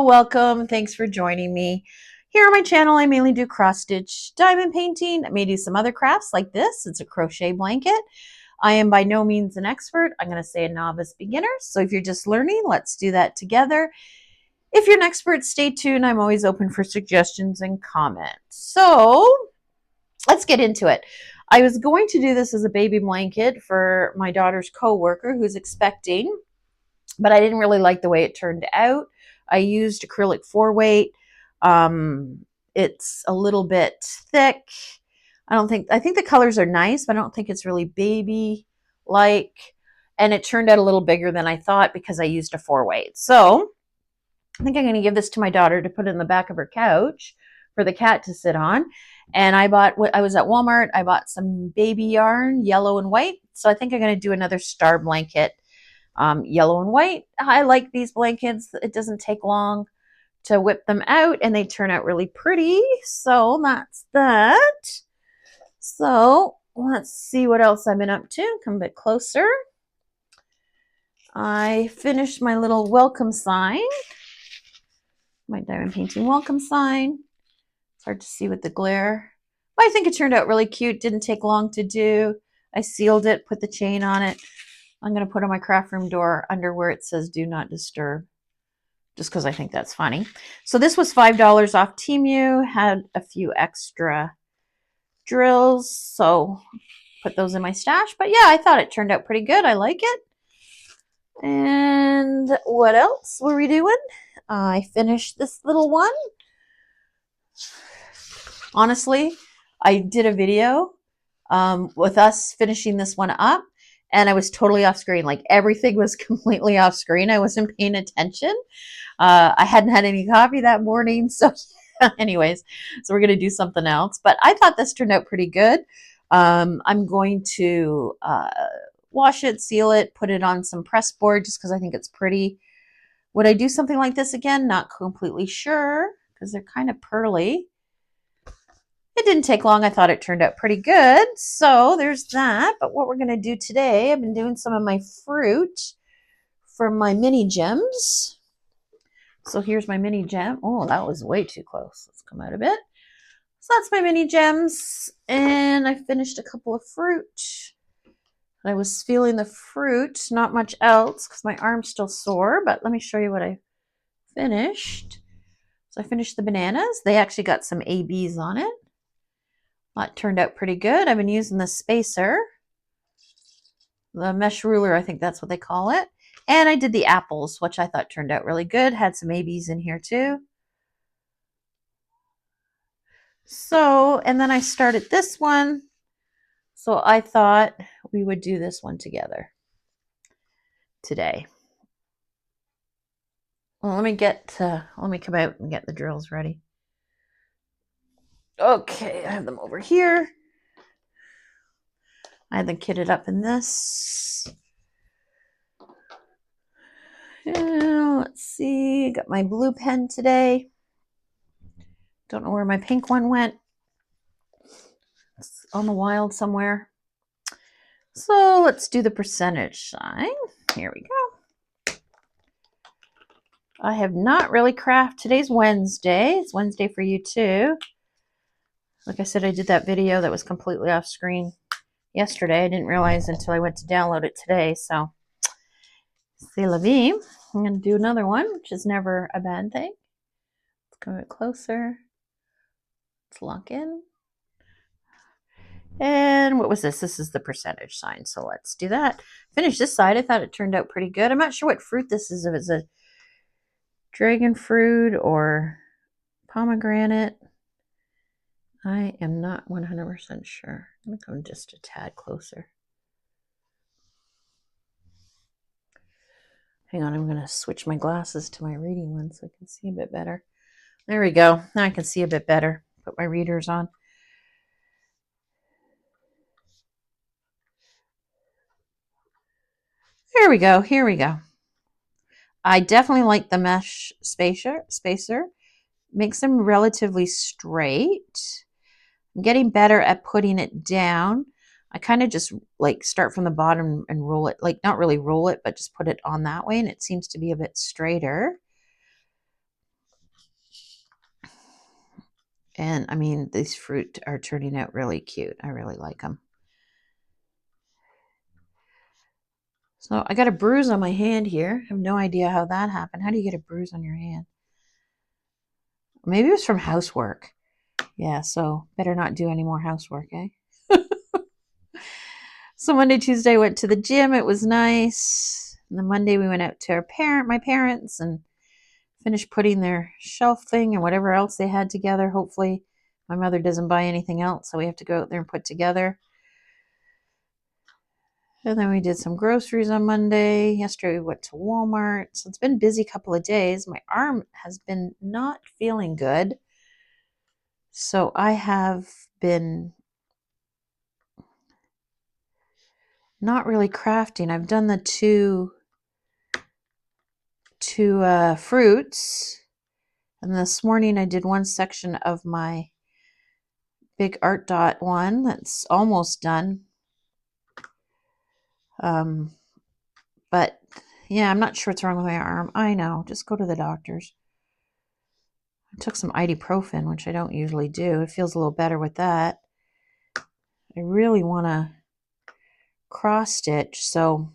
Hello, welcome. Thanks for joining me. Here on my channel, I mainly do cross stitch diamond painting. I may do some other crafts like this. It's a crochet blanket. I am by no means an expert. I'm going to say a novice beginner. So if you're just learning, let's do that together. If you're an expert, stay tuned. I'm always open for suggestions and comments. So let's get into it. I was going to do this as a baby blanket for my daughter's coworker who's expecting, but I didn't really like the way it turned out. I used acrylic 4-weight. It's a little bit thick. I think the colors are nice, but I don't think it's really baby like. And it turned out a little bigger than I thought because I used a 4-weight. So I think I'm going to give this to my daughter to put in the back of her couch for the cat to sit on. And I was at Walmart. I bought some baby yarn, yellow and white. So I think I'm going to do another star blanket, yellow and white. I like these blankets. It doesn't take long to whip them out and they turn out really pretty. So that's that. So let's see what else I've been up to. Come a bit closer. I finished my little welcome sign. My diamond painting welcome sign. It's hard to see with the glare. But I think it turned out really cute. Didn't take long to do. I sealed it, put the chain on it. I'm going to put on my craft room door under where it says do not disturb, just because I think that's funny. So this was $5 off Temu, had a few extra drills, so put those in my stash. But yeah, I thought it turned out pretty good. I like it. And what else were we doing? I finished this little one. Honestly, I did a video with us finishing this one up, and I was totally off screen. Like everything was completely off screen. I wasn't paying attention. I hadn't had any coffee that morning. So anyways, so we're going to do something else. But I thought this turned out pretty good. I'm going to wash it, seal it, put it on some press board just because I think it's pretty. Would I do something like this again? Not completely sure because they're kind of pearly. It didn't take long. I thought it turned out pretty good. So there's that. But what we're going to do today, I've been doing some of my fruit for my mini gems. So here's my mini gem. Oh, that was way too close. Let's come out a bit. So that's my mini gems. And I finished a couple of fruit. I was feeling the fruit, not much else because my arm's still sore. But let me show you what I finished. So I finished the bananas. They actually got some ABs on it. That turned out pretty good. I've been using the spacer, the mesh ruler, I think that's what they call it. And I did the apples, which I thought turned out really good. Had some ABs in here too. So, and then I started this one. So I thought we would do this one together today. Well, let me come out and get the drills ready. Okay, I have them over here. I have them kitted up in this. Let's see, got my blue pen today. Don't know where my pink one went. It's on the wild somewhere. So let's do the percentage sign. Here we go. I have not really crafted. Today's Wednesday. It's Wednesday for you too. Like I said, I did that video that was completely off screen yesterday. I didn't realize until I went to download it today. So, c'est la vie. I'm going to do another one, which is never a bad thing. Let's go a bit closer. Let's lock in. And what was this? This is the percentage sign. So let's do that. Finish this side. I thought it turned out pretty good. I'm not sure what fruit this is. If it's a dragon fruit or pomegranate. I am not 100% sure. I'm going to come just a tad closer. Hang on, I'm going to switch my glasses to my reading one so I can see a bit better. There we go. Now I can see a bit better. Put my readers on. There we go. Here we go. I definitely like the mesh spacer. Makes them relatively straight. I'm getting better at putting it down. I kind of just like start from the bottom and roll it, like not really roll it, but just put it on that way, and it seems to be a bit straighter. And I mean, these fruit are turning out really cute. I really like them. So I got a bruise on my hand here. I have no idea how that happened. How do you get a bruise on your hand? Maybe it was from housework. Yeah, so better not do any more housework, eh? So Monday, Tuesday, I went to the gym. It was nice. And then Monday, we went out to my parents, and finished putting their shelf thing and whatever else they had together. Hopefully, my mother doesn't buy anything else, so we have to go out there and put together. And then we did some groceries on Monday. Yesterday, we went to Walmart. So it's been a busy couple of days. My arm has been not feeling good. So I have been not really crafting. I've done the two fruits. And this morning I did one section of my big art dot one that's almost done. But yeah, I'm not sure what's wrong with my arm. I know, just go to the doctor's. I took some ibuprofen, which I don't usually do. It feels a little better with that. I really want to cross stitch, so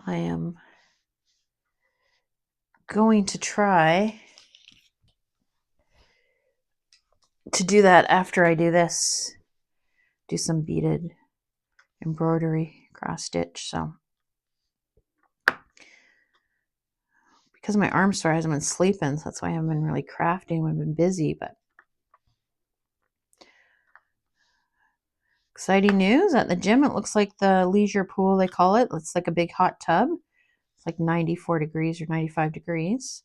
I am going to try to do that after I do this. Do some beaded embroidery cross stitch. So because my arm's sore, I haven't been sleeping, so that's why I haven't been really crafting. I've been busy, but exciting news at the gym. It looks like the leisure pool, they call it. It's like a big hot tub. It's like 94 degrees or 95 degrees.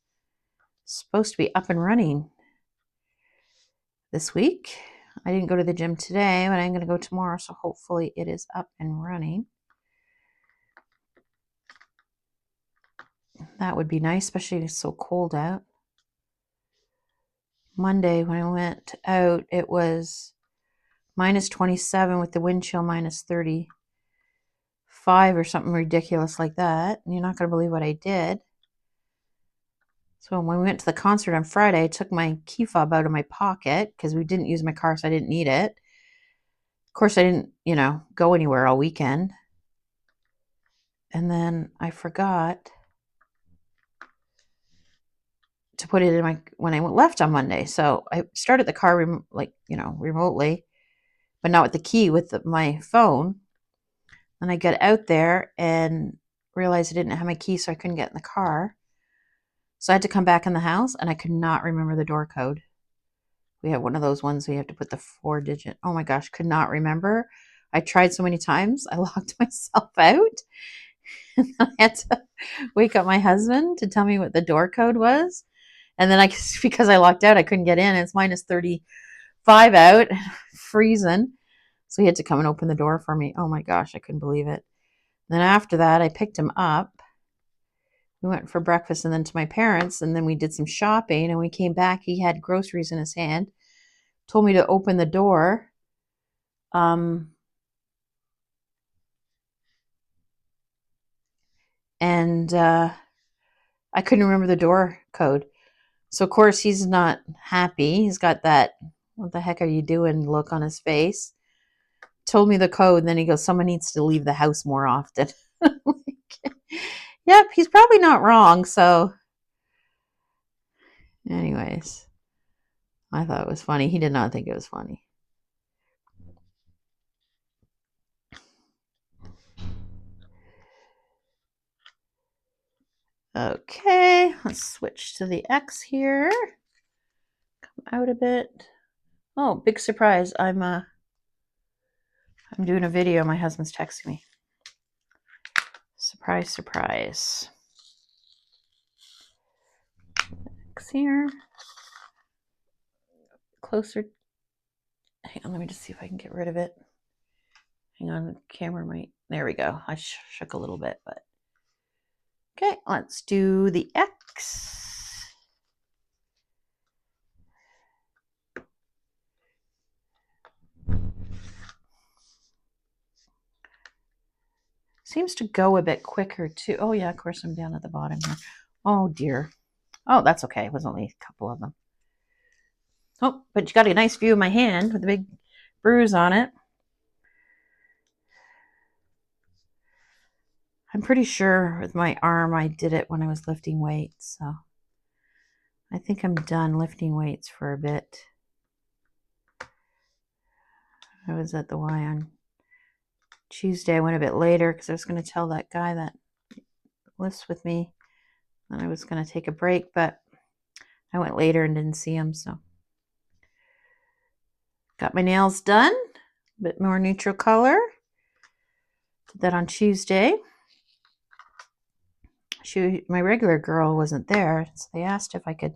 It's supposed to be up and running this week. I didn't go to the gym today, but I'm going to go tomorrow, so hopefully it is up and running. That would be nice, especially it's so cold out. Monday, when I went out, it was minus 27 with the wind chill minus 35 or something ridiculous like that. And you're not going to believe what I did. So when we went to the concert on Friday, I took my key fob out of my pocket because we didn't use my car, so I didn't need it. Of course, I didn't, go anywhere all weekend. And then I forgot to put it in when I left on Monday. So I started the car remotely, but not with the key, with my phone. And I got out there and realized I didn't have my key, so I couldn't get in the car. So I had to come back in the house, and I could not remember the door code. We have one of those ones where you have to put the 4-digit. Oh my gosh, could not remember. I tried so many times. I locked myself out. And I had to wake up my husband to tell me what the door code was. And then because I locked out, I couldn't get in. It's minus 35 out, freezing. So he had to come and open the door for me. Oh my gosh, I couldn't believe it. Then after that, I picked him up. We went for breakfast and then to my parents, and then we did some shopping, and we came back. He had groceries in his hand, told me to open the door. And I couldn't remember the door code. So, of course, he's not happy. He's got that, what the heck are you doing look on his face. Told me the code, and then he goes, someone needs to leave the house more often. Yep, he's probably not wrong. So, anyways, I thought it was funny. He did not think it was funny. Okay, let's switch to the X here. Come out a bit. Oh, big surprise. I'm doing a video. My husband's texting me. Surprise, surprise. X here. Closer. Hang on, let me just see if I can get rid of it. Hang on, the camera might. There we go. I shook a little bit, but. Okay, let's do the X. Seems to go a bit quicker too. Oh yeah, of course I'm down at the bottom here. Oh dear. Oh, that's okay. It was only a couple of them. Oh, but you got a nice view of my hand with a big bruise on it. I'm pretty sure with my arm I did it when I was lifting weights, so I think I'm done lifting weights for a bit. I was at the Y on Tuesday. I went a bit later because I was going to tell that guy that lifts with me that I was going to take a break, but I went later and didn't see him, so. Got my nails done, a bit more neutral color. Did that on Tuesday. My regular girl wasn't there, so they asked if I could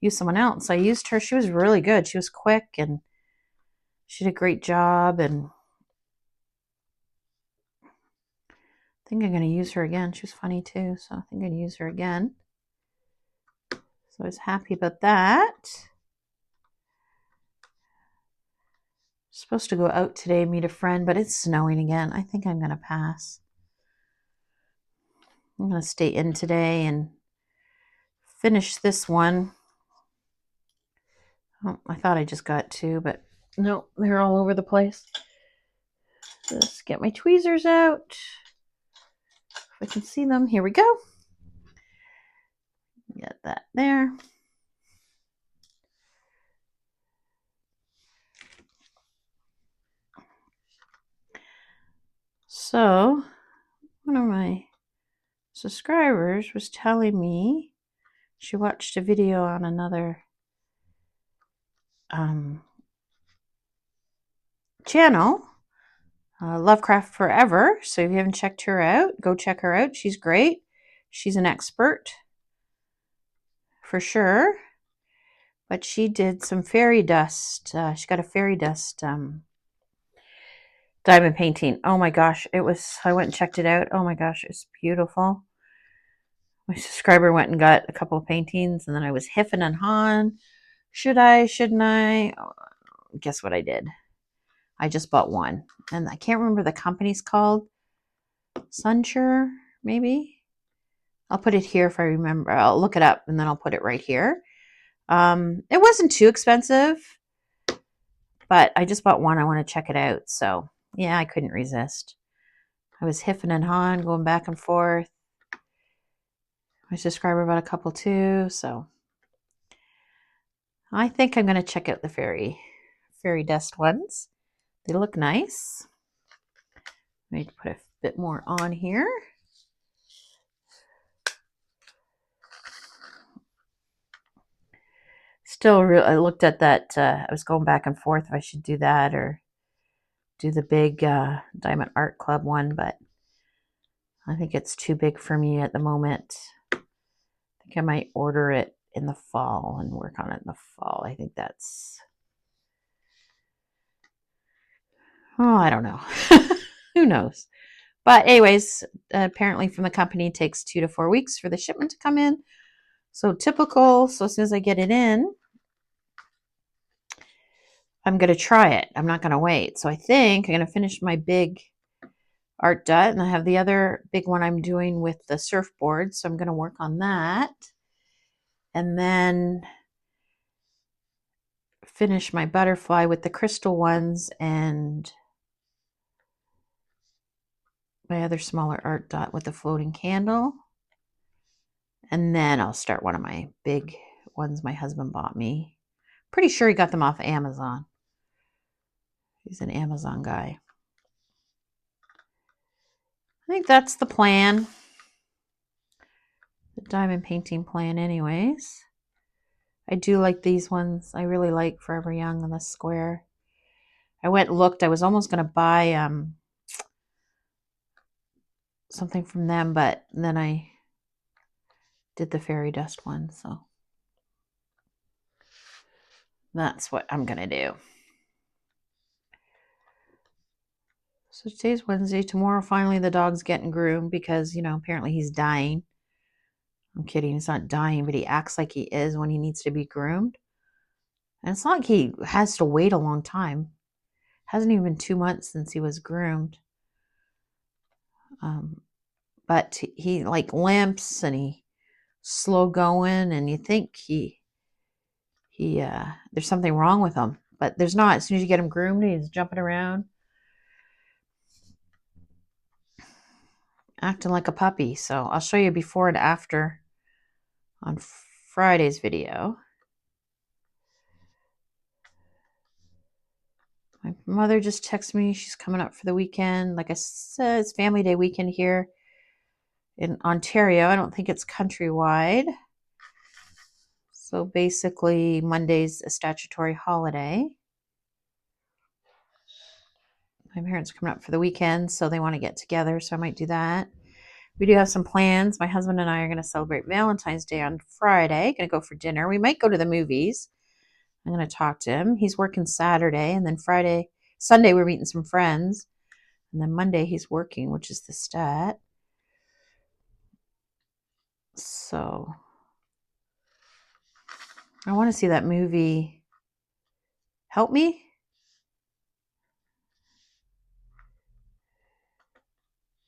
use someone else. So I used her. She was really good. She was quick and she did a great job, and I think I'm going to use her again. She was funny too, so I think I'm going to use her again. So I was happy about that. Supposed to go out today, meet a friend, but it's snowing again. I think I'm going to pass. I'm going to stay in today and finish this one. Oh, I thought I just got two, but no, they're all over the place. Just get my tweezers out. If I can see them, here we go. Get that there. So, one of my subscribers was telling me she watched a video on another channel, Lovecraft Forever. So if you haven't checked her out, go check her out. She's great. She's an expert for sure. But she did some fairy dust. She got a fairy dust diamond painting. Oh my gosh, I went and checked it out. Oh my gosh, it's beautiful. My subscriber went and got a couple of paintings, and then I was hiffing and hawing. Should I? Shouldn't I? Oh, guess what I did? I just bought one, and I can't remember the company's called. Sunsure, maybe. I'll put it here if I remember. I'll look it up, and then I'll put it right here. It wasn't too expensive, but I just bought one. I want to check it out. So yeah, I couldn't resist. I was hiffing and hawing, going back and forth. My subscriber bought a couple too, so I think I'm going to check out the fairy dust ones. They look nice. I need to put a bit more on here. Still, I looked at that. I was going back and forth if I should do that or do the big Diamond Art Club one, but I think it's too big for me at the moment. I think I might order it in the fall and work on it in the fall. I think that's... Oh, I don't know. Who knows? But anyways, apparently from the company, it takes 2 to 4 weeks for the shipment to come in. So typical. So as soon as I get it in, I'm going to try it. I'm not going to wait. So I think I'm going to finish my big art dot, and I have the other big one I'm doing with the surfboard. So I'm going to work on that. And then finish my butterfly with the crystal ones and my other smaller art dot with the floating candle. And then I'll start one of my big ones my husband bought me. Pretty sure he got them off Amazon. He's an Amazon guy. I think that's the plan. The diamond painting plan anyways. I do like these ones. I really like Forever Young on the square. I went and looked. I was almost going to buy something from them, but then I did the fairy dust one, so that's what I'm going to do. So today's Wednesday. Tomorrow, finally, the dog's getting groomed because, apparently he's dying. I'm kidding. He's not dying, but he acts like he is when he needs to be groomed. And it's not like he has to wait a long time. It hasn't even been 2 months since he was groomed. But he like limps and he's slow going, and you think he there's something wrong with him, but there's not. As soon as you get him groomed, he's jumping around, acting like a puppy. So I'll show you before and after on Friday's video. My mother just texted me. She's coming up for the weekend. Like I said, it's Family Day weekend here in Ontario. I don't think it's countrywide. So basically, Monday's a statutory holiday. My parents are coming up for the weekend, so they want to get together, so I might do that. We do have some plans. My husband and I are going to celebrate Valentine's Day on Friday. Going to go for dinner. We might go to the movies. I'm going to talk to him. He's working Saturday, and then Sunday, we're meeting some friends. And then Monday, he's working, which is the stat. So I want to see that movie, Help Me.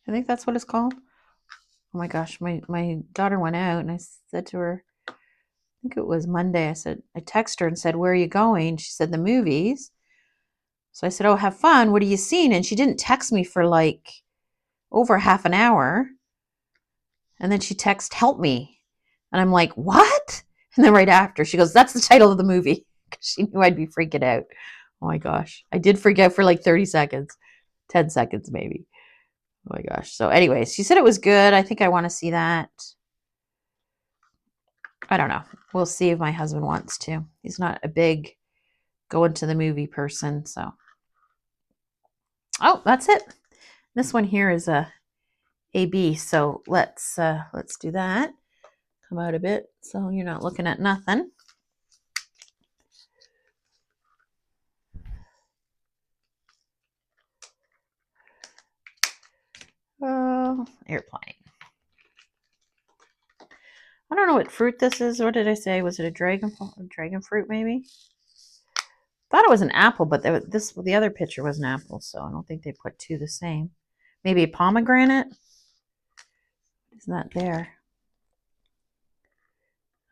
I think that's what it's called. Oh my gosh, my daughter went out, and I said to her, I think it was Monday, I texted her and said, where are you going? She said, the movies. So I said, oh, have fun. What are you seeing? And she didn't text me for like over half an hour. And then she texted, help me. And I'm like, what? And then right after, she goes, that's the title of the movie. Because she knew I'd be freaking out. Oh my gosh. I did freak out for like 30 seconds, 10 seconds maybe. Oh my gosh. So anyways, she said it was good. I think I want to see that. I don't know. We'll see if my husband wants to. He's not a big going to the movie person. So, oh, that's it. This one here is a AB. So let's do that. Come out a bit so you're not looking at nothing. Airplane. I don't know what fruit this is. What did I say? Was it a dragon fruit maybe? Thought it was an apple, but the other picture was an apple, so I don't think they put two the same. Maybe a pomegranate? Isn't that there?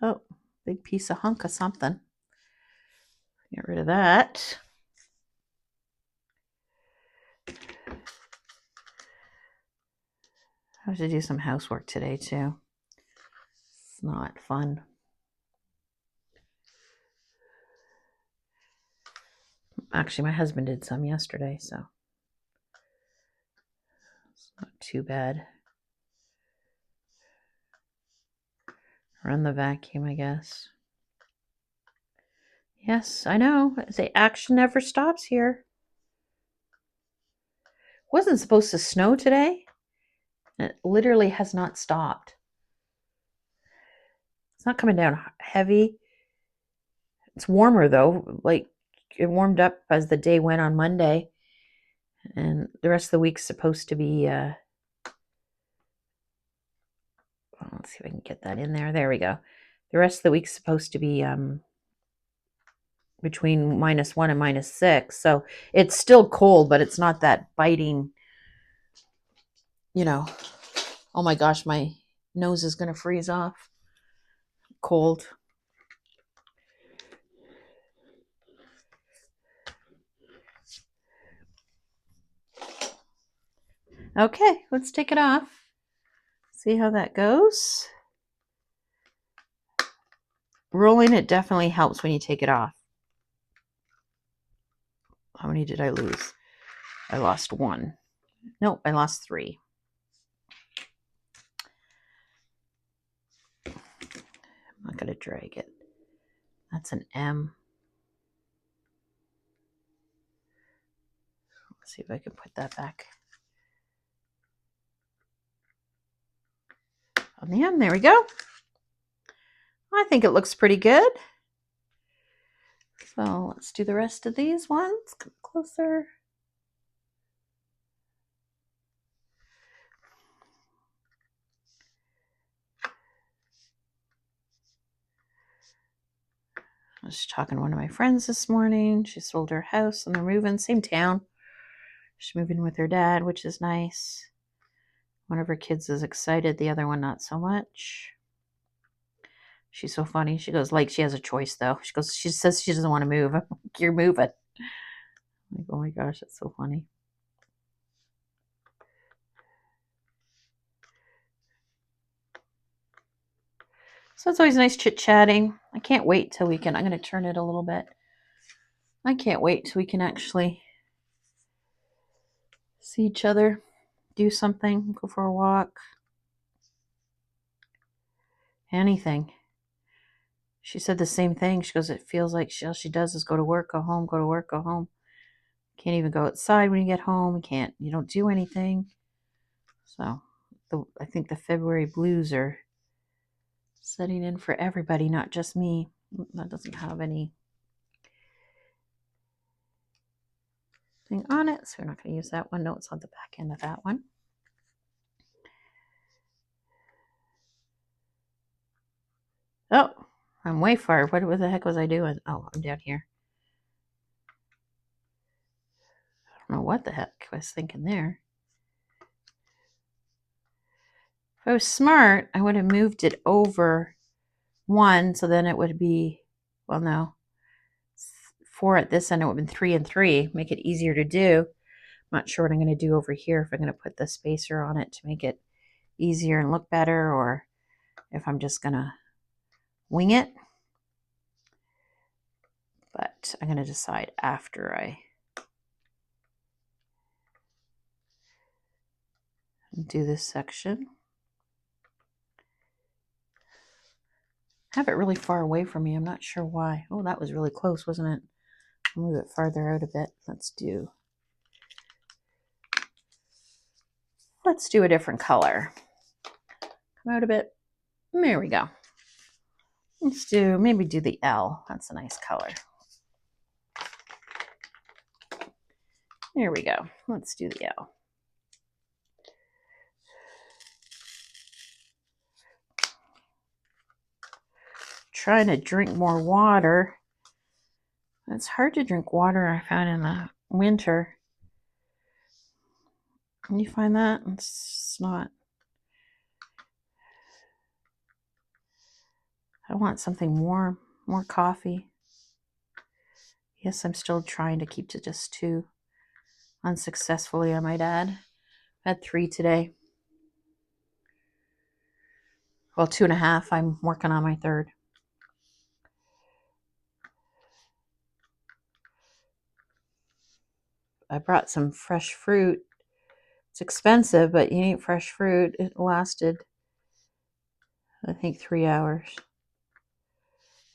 Oh, big piece of hunk of something. Get rid of that. I have to do some housework today too. It's not fun. Actually, my husband did some yesterday, so it's not too bad. Run the vacuum, I guess. Yes, I know. The action never stops here. It wasn't supposed to snow today. It literally has not stopped. It's not coming down heavy. It's warmer though. Like it warmed up as the day went on Monday. And the rest of the week's supposed to be let's see if I can get that in there. There we go. The rest of the week's supposed to be between -1 and -6. So it's still cold, but it's not that biting, oh my gosh, my nose is going to freeze off. Cold. Okay, let's take it off. See how that goes. Rolling it definitely helps when you take it off. How many did I lose? I lost 1. Nope, I lost 3. I'm not going to drag it. That's an M. Let's see if I can put that back on the end. There we go. I think it looks pretty good. So let's do the rest of these ones. Come closer. I was talking to one of my friends this morning. She sold her house and they're moving. Same town. She's moving with her dad, which is nice. One of her kids is excited. The other one, not so much. She's so funny. She goes, like, she has a choice, though. She goes, she says she doesn't want to move. I'm like, you're moving. I'm like, oh my gosh, that's so funny. So it's always nice chit-chatting. I can't wait till we can, I'm going to turn it a little bit. I can't wait till we can actually see each other, do something, go for a walk, anything. She said the same thing. She goes, it feels like all she does is go to work, go home, go to work, go home. Can't even go outside when you get home. You don't do anything. So I think the February blues are setting in for everybody, not just me. That doesn't have any thing on it, so we're not going to use that one. No, it's on the back end of that one. Oh, I'm way far. What the heck was I doing? Oh, I'm down here. I don't know what the heck I was thinking there. If I was smart, I would have moved it over one, so then it would be, well, no, 4 at this end. It would have been 3 and 3. Make it easier to do. I'm not sure what I'm going to do over here, if I'm going to put the spacer on it to make it easier and look better, or if I'm just going to wing it. But I'm going to decide after I do this section. I have it really far away from me. I'm not sure why. Oh, that was really close, wasn't it? I'll move it farther out a bit. Let's do a different color. Come out a bit. There we go. Maybe do the L. That's a nice color. There we go. Let's do the L. Trying to drink more water. It's hard to drink water, I found, in the winter. Can you find that? It's not. I want something warm, more coffee. Yes, I'm still trying to keep to just 2. Unsuccessfully, I might add. I had 3 today. Well, 2.5. I'm working on my 3rd. I brought some fresh fruit. It's expensive, but you eat fresh fruit. It lasted, I think, 3 hours.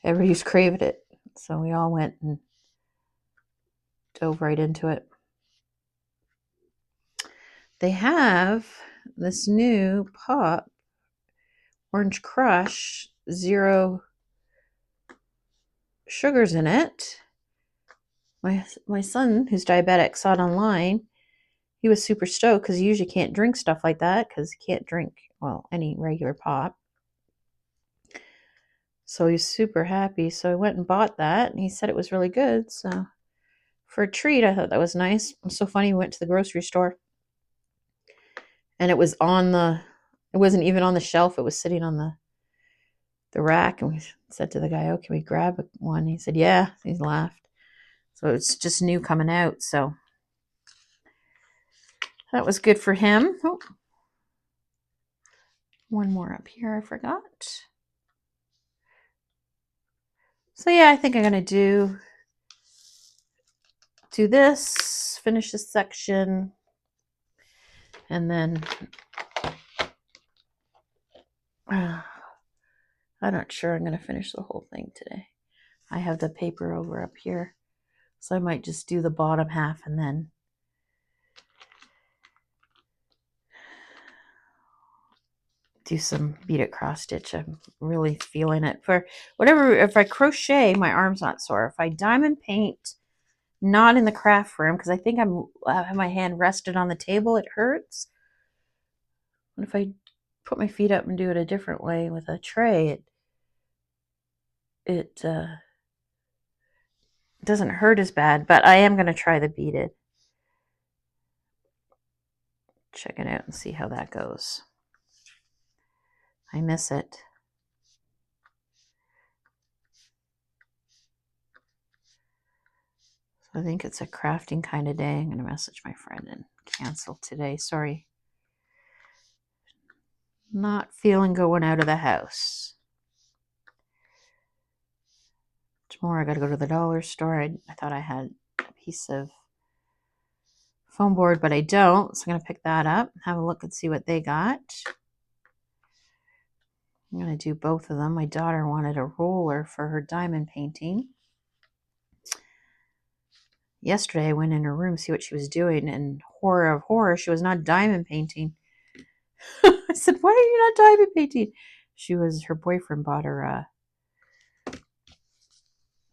Everybody's craved it, so we all went and dove right into it. They have this new pop, Orange Crush, 0 sugars in it. My son, who's diabetic, saw it online. He was super stoked because he usually can't drink stuff like that because he can't drink, well, any regular pop. So he's super happy. So I went and bought that, and he said it was really good. So for a treat, I thought that was nice. It was so funny. We went to the grocery store, and it was it wasn't even on the shelf. It was sitting on the rack, and we said to the guy, "Oh, can we grab one?" He said, "Yeah." He laughed. So it's just new coming out. So that was good for him. Oh, one more up here. I forgot. So yeah, I think I'm gonna do this, finish this section, and then I'm not sure I'm gonna finish the whole thing today. I have the paper over up here, so I might just do the bottom half and then do some beaded cross stitch. I'm really feeling it. For whatever, if I crochet, my arm's not sore. If I diamond paint, not in the craft room, because I think I have my hand rested on the table, it hurts. And if I put my feet up and do it a different way with a tray, it doesn't hurt as bad. But I am going to try the beaded. Check it out and see how that goes. I miss it. I think it's a crafting kind of day. I'm going to message my friend and cancel today. Sorry. Not feeling going out of the house. Tomorrow I got to go to the dollar store. I thought I had a piece of foam board, but I don't. So I'm going to pick that up, have a look and see what they got. I'm going to do both of them. My daughter wanted a roller for her diamond painting. Yesterday I went in her room to see what she was doing, and horror of horror, she was not diamond painting. I said, why are you not diamond painting? Her boyfriend bought her a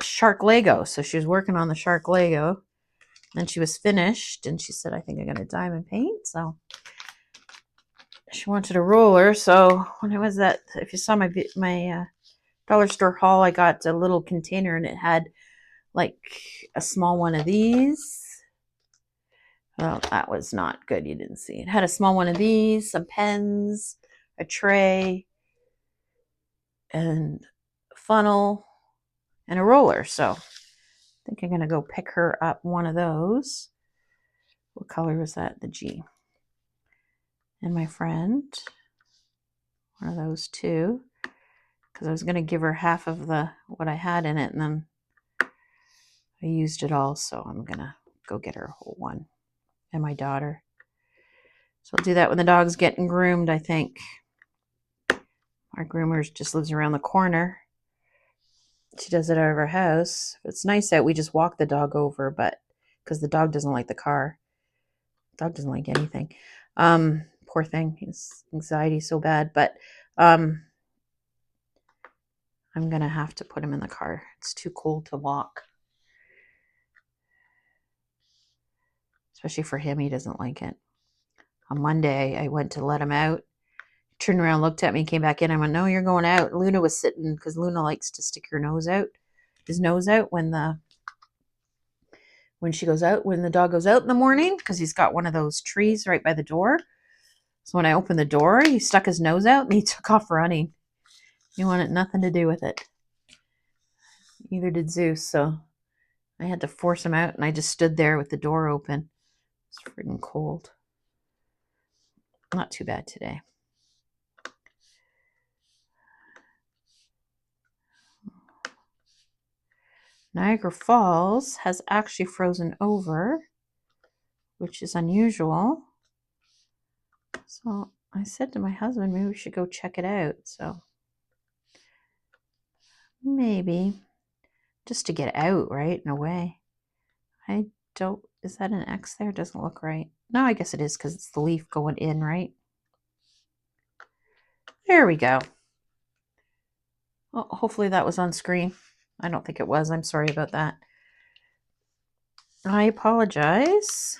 shark Lego. So she was working on the shark Lego. Then she was finished, and she said, I think I'm going to diamond paint. So she wanted a roller. So when I was at, if you saw my dollar store haul, I got a little container, and it had like a small one of these. Well, that was not good. You didn't see. It had a small one of these, some pens, a tray, and a funnel, and a roller. So I think I'm going to go pick her up one of those. What color was that? The G. And my friend, one of those too, because I was going to give her half of what I had in it, and then I used it all, so I'm going to go get her a whole one. And my daughter. So I'll do that when the dog's getting groomed, I think. Our groomer just lives around the corner. She does it out of her house. If it's nice out, we just walk the dog over, but because the dog doesn't like the car. The dog doesn't like anything. Poor thing. His anxiety is so bad, but I'm going to have to put him in the car. It's too cold to walk. Especially for him, he doesn't like it. On Monday, I went to let him out. Turned around, looked at me, came back in. I went, no, you're going out. Luna was sitting, because Luna likes to stick his nose out when the dog goes out in the morning, because he's got one of those trees right by the door. So when I opened the door, he stuck his nose out and he took off running. He wanted nothing to do with it. Neither did Zeus, so I had to force him out, and I just stood there with the door open. It's freaking cold. Not too bad today. Niagara Falls has actually frozen over, which is unusual. So I said to my husband, maybe we should go check it out. So maybe just to get out, right, in a way. Is that an X there? It doesn't look right. No, I guess it is, because it's the leaf going in, right? There we go. Well, hopefully that was on screen. I don't think it was. I'm sorry about that. I apologize.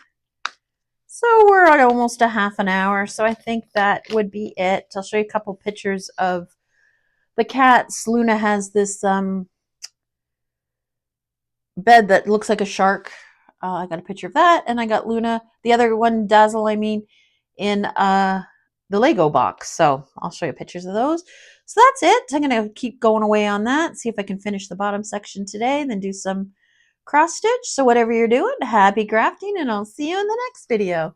So we're at almost a half an hour, so I think that would be it. I'll show you a couple pictures of the cats. Luna has this bed that looks like a shark. I got a picture of that, and I got Luna, the other one, Dazzle, in the Lego box. So I'll show you pictures of those. So that's it. I'm going to keep going away on that, see if I can finish the bottom section today, then do some cross stitch. So whatever you're doing, happy crafting, and I'll see you in the next video.